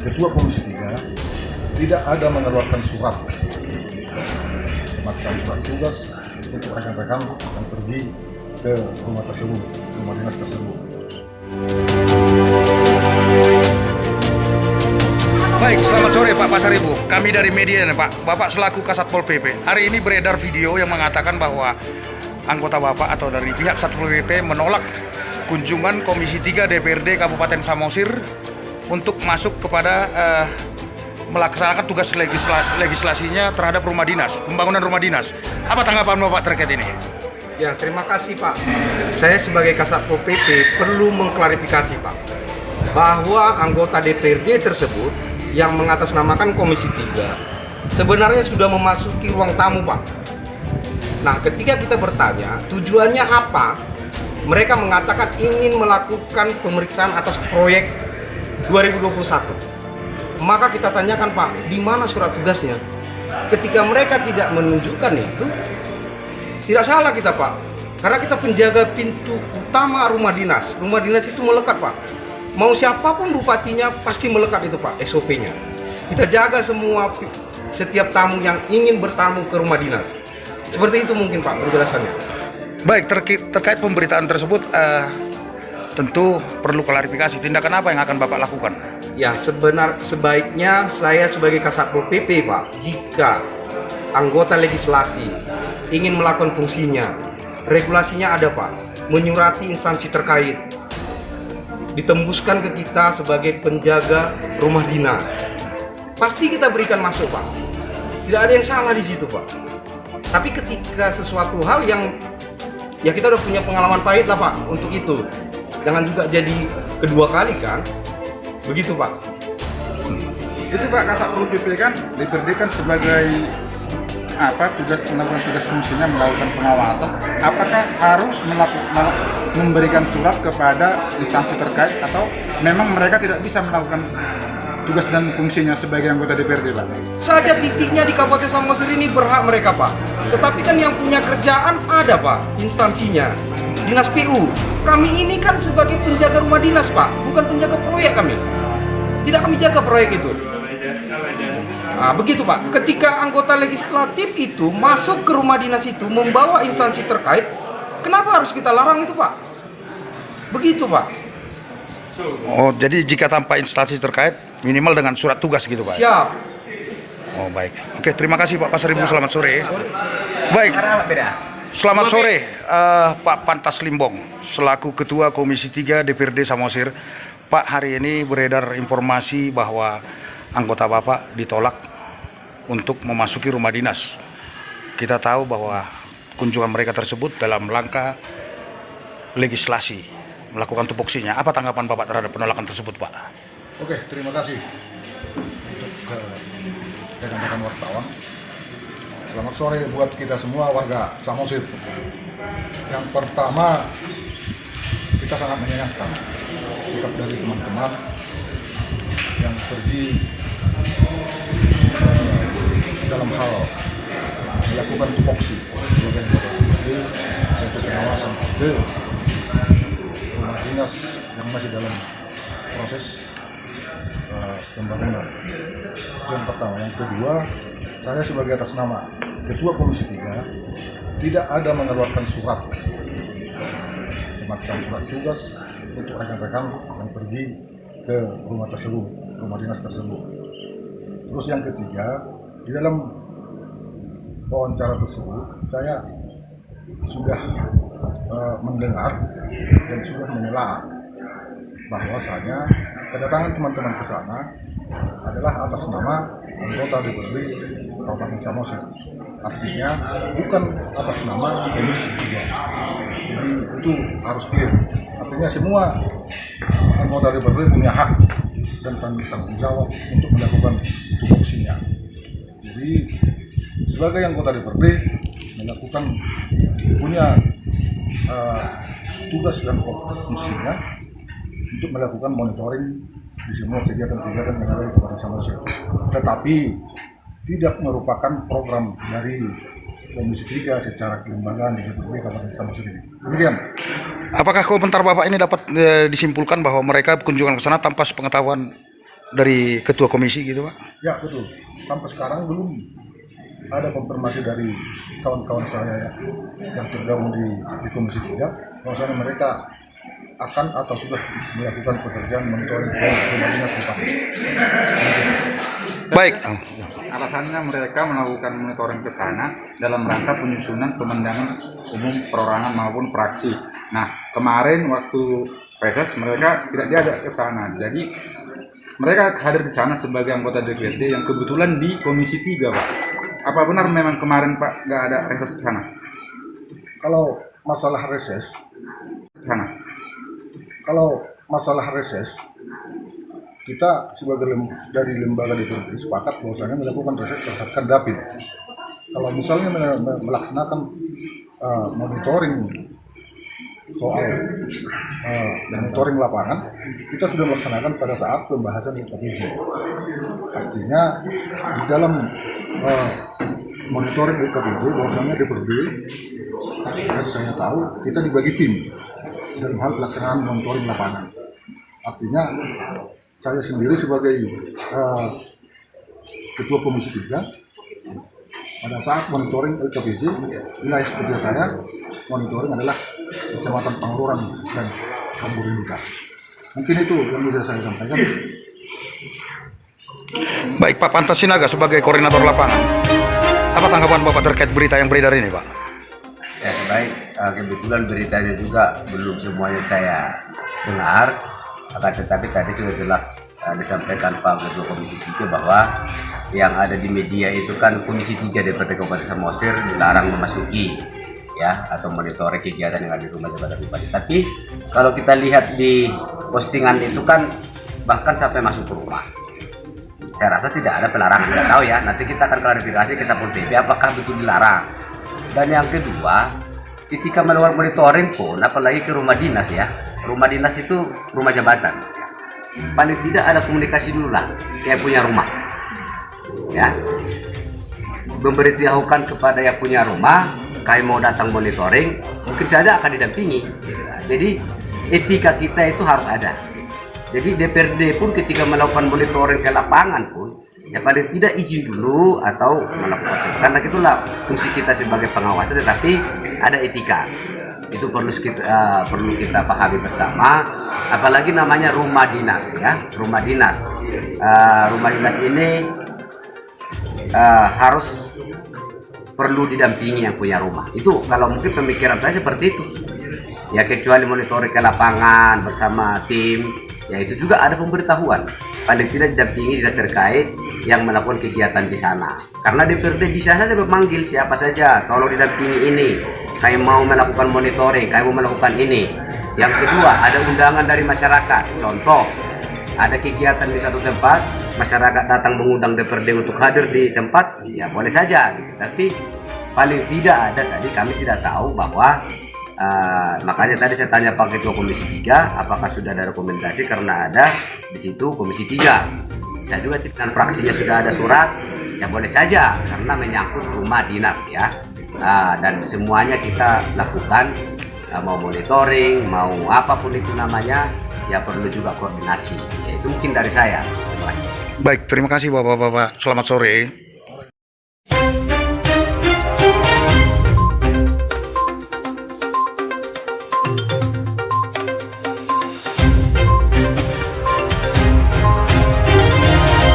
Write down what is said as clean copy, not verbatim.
Ketua Komisi 3 tidak ada mengeluarkan surat semacam surat tugas untuk rekan-rekan yang pergi ke rumah tersebut, rumah dinas tersebut. Baik, selamat sore Pak Pasaribu. Kami dari media nih Pak. Bapak selaku Kasatpol PP. Hari ini beredar video yang mengatakan bahwa anggota Bapak atau dari pihak Satpol PP menolak kunjungan Komisi 3 DPRD Kabupaten Samosir untuk masuk kepada melaksanakan tugas legislasinya terhadap rumah dinas, pembangunan rumah dinas. Apa tanggapan Bapak terkait ini? Ya, terima kasih Pak. Saya sebagai Kasatpol PP perlu mengklarifikasi Pak, bahwa anggota DPRD tersebut yang mengatasnamakan Komisi 3 sebenarnya sudah memasuki ruang tamu Pak. Nah, ketika kita bertanya tujuannya apa, mereka mengatakan ingin melakukan pemeriksaan atas proyek 2021. Maka kita tanyakan Pak, di mana surat tugasnya? Ketika mereka tidak menunjukkan itu, tidak salah kita Pak, karena kita penjaga pintu utama rumah dinas. Rumah dinas itu melekat Pak. Mau siapapun bupatinya pasti melekat itu Pak, SOP-nya. Kita jaga setiap tamu yang ingin bertamu ke rumah dinas. Seperti itu mungkin Pak penjelasannya. Baik, terkait pemberitaan tersebut tentu perlu klarifikasi. Tindakan apa yang akan Bapak lakukan? Ya, sebaiknya saya sebagai Kasatpol PP Pak, jika anggota legislasi ingin melakukan fungsinya, regulasinya ada Pak, menyurati instansi terkait, ditembuskan ke kita sebagai penjaga rumah dinas. Pasti kita berikan masuk Pak. Tidak ada yang salah di situ Pak. Tapi ketika sesuatu hal yang ya kita udah punya pengalaman pahit lah Pak untuk itu. Jangan juga jadi kedua kali kan. Begitu Pak. Itu Pak, Kasatpol PP kan diberikan sebagai melakukan tugas fungsinya, melakukan pengawasan. Apakah harus memberikan surat kepada instansi terkait atau memang mereka tidak bisa melakukan tugas dan fungsinya sebagai anggota DPRD Pak? Saja titiknya di Kabupaten Samosir ini berhak mereka Pak. Tetapi kan yang punya kerjaan ada Pak, instansinya. Dinas PU. Kami ini kan sebagai penjaga rumah dinas Pak, bukan penjaga proyek kami. Tidak kami jaga proyek itu. Nah, begitu Pak. Ketika anggota legislatif itu masuk ke rumah dinas itu membawa instansi terkait, kenapa harus kita larang itu Pak? Begitu Pak. Oh, jadi jika tanpa instansi terkait minimal dengan surat tugas gitu Pak? Siap. Oh, baik. Oke, terima kasih Pak Pasaribu. Selamat sore. Baik. Selamat sore Pak Pantas Limbong selaku Ketua Komisi 3 DPRD Samosir. Pak, hari ini beredar informasi bahwa anggota Bapak ditolak untuk memasuki rumah dinas. Kita tahu bahwa kunjungan mereka tersebut dalam langkah legislasi, melakukan tupoksinya. Apa tanggapan Bapak terhadap penolakan tersebut Pak? Oke, terima kasih untuk rekan-rekan wartawan. Selamat sore buat kita semua warga Samosir. Yang pertama, kita sangat menyayangkan sikap dari teman-teman yang pergi dalam hal melakukan tupoksi sebagai anggota DPRD untuk pengawasan ke rumah dinas yang masih dalam proses pembangunan. Itu yang pertama. Yang kedua, saya sebagai atas nama Ketua Komisi 3 tidak ada mengeluarkan surat semacam surat tugas untuk rekan-rekan yang pergi ke rumah tersebut, rumah dinas tersebut. Terus yang ketiga, di dalam wawancara tersebut saya sudah mendengar dan sudah menelaah bahwasanya kedatangan teman-teman ke sana adalah atas nama anggota DPRD Kabupaten Samosir. Artinya bukan atas nama Komisi 3. Jadi itu harus clear. Artinya semua anggota DPRD punya hak dan tanggung jawab untuk melakukan tupoksinya. Jadi sebagai anggota DPRD melakukan punya tugas dan fungsinya untuk melakukan monitoring di semua kegiatan-kegiatan yang ada di Kabupaten Samosir. Tetapi tidak merupakan program dari Komisi 3 secara kelembagaan di DPRD Kabupaten Samosir ini. Demikian. Apakah komentar Bapak ini dapat disimpulkan bahwa mereka kunjungan ke sana tanpa sepengetahuan dari ketua komisi gitu Pak? Ya betul. Sampai sekarang belum ada konfirmasi dari kawan-kawan saya yang tergabung di Komisi 3 bahwasanya mereka akan atau sudah melakukan pekerjaan monitoring rumah dinas Bupati. Baik. Alasannya mereka melakukan monitoring ke sana dalam rangka penyusunan pemandangan umum perorangan maupun praksi. Nah, kemarin waktu reses mereka tidak diajak ke sana. Jadi mereka hadir di sana sebagai anggota DPRD yang kebetulan di Komisi 3, Pak. Apa benar memang kemarin Pak nggak ada reses ke sana? Kalau masalah reses, kita sebagai dari lembaga DPRD sepakat bahwasanya melakukan reses berdasarkan dapil. Kalau misalnya melaksanakan monitoring soal monitoring lapangan, kita sudah melaksanakan pada saat pembahasan LKPJ. Artinya di dalam monitoring LKPJ bahwasanya DPRD, dan saya tahu kita dibagi tim dalam hal pelaksanaan monitoring lapangan. Artinya saya sendiri sebagai ketua Komisi 3 pada saat monitoring LKPJ, wilayah kerja saya monitoring adalah Kecamatan Pangururan dan Kamburinduka. Mungkin itu yang bisa saya sampaikan. Baik Pak Pantasinaga sebagai koordinator lapangan, apa tanggapan Bapak terkait berita yang beredar ini Pak? Ya, baik, kebetulan beritanya juga belum semuanya saya dengar, akan tetapi tadi sudah jelas disampaikan Pak Ketua Komisi 3 bahwa yang ada di media itu kan Komisi 3 DPRD Kabupaten Samosir dilarang memasuki ya atau monitoring kegiatan yang ada di rumah jabatan bupati. Tapi kalau kita lihat di postingan itu kan bahkan sampai masuk ke rumah. Saya rasa tidak ada pelarangan, tidak tahu ya. Nanti kita akan klarifikasi ke Satpol PP apakah betul dilarang. Dan yang kedua, ketika melakukan monitoring pun, apalagi ke rumah dinas ya, rumah dinas itu rumah jabatan. Paling tidak ada komunikasi dulu lah, kayak punya rumah, ya. Memberitahukan kepada yang punya rumah, kayak mau datang monitoring, mungkin saja akan didampingi. Jadi etika kita itu harus ada. Jadi DPRD pun ketika melakukan monitoring ke lapangan pun, ya paling tidak izin dulu atau melakukan sesuatu. Karena itulah fungsi kita sebagai pengawas, tetapi ada etika. Itu perlu kita pahami bersama. Apalagi namanya rumah dinas ya, rumah dinas. Rumah dinas ini harus perlu didampingi yang punya rumah. Itu kalau mungkin pemikiran saya seperti itu. Ya kecuali monitoring ke lapangan bersama tim, ya itu juga ada pemberitahuan. Paling tidak didampingi dinas terkait yang melakukan kegiatan di sana. Karena DPRD bisa saja memanggil siapa saja, tolong didampingi ini, kayak mau melakukan monitoring, kayak mau melakukan ini. Yang kedua, ada undangan dari masyarakat. Contoh, ada kegiatan di satu tempat, masyarakat datang mengundang DPRD untuk hadir di tempat, ya boleh saja. Gitu. Tapi paling tidak ada tadi kami tidak tahu bahwa makanya tadi saya tanya Pak Ketua Komisi 3 apakah sudah ada rekomendasi karena ada di situ Komisi 3. Saya juga dengan praksinya sudah ada surat, ya boleh saja karena menyangkut rumah dinas ya. Dan semuanya kita lakukan, mau monitoring, mau apapun itu namanya, ya perlu juga koordinasi. Ya, itu mungkin dari saya. Terima kasih. Baik, terima kasih Bapak-Bapak. Selamat sore.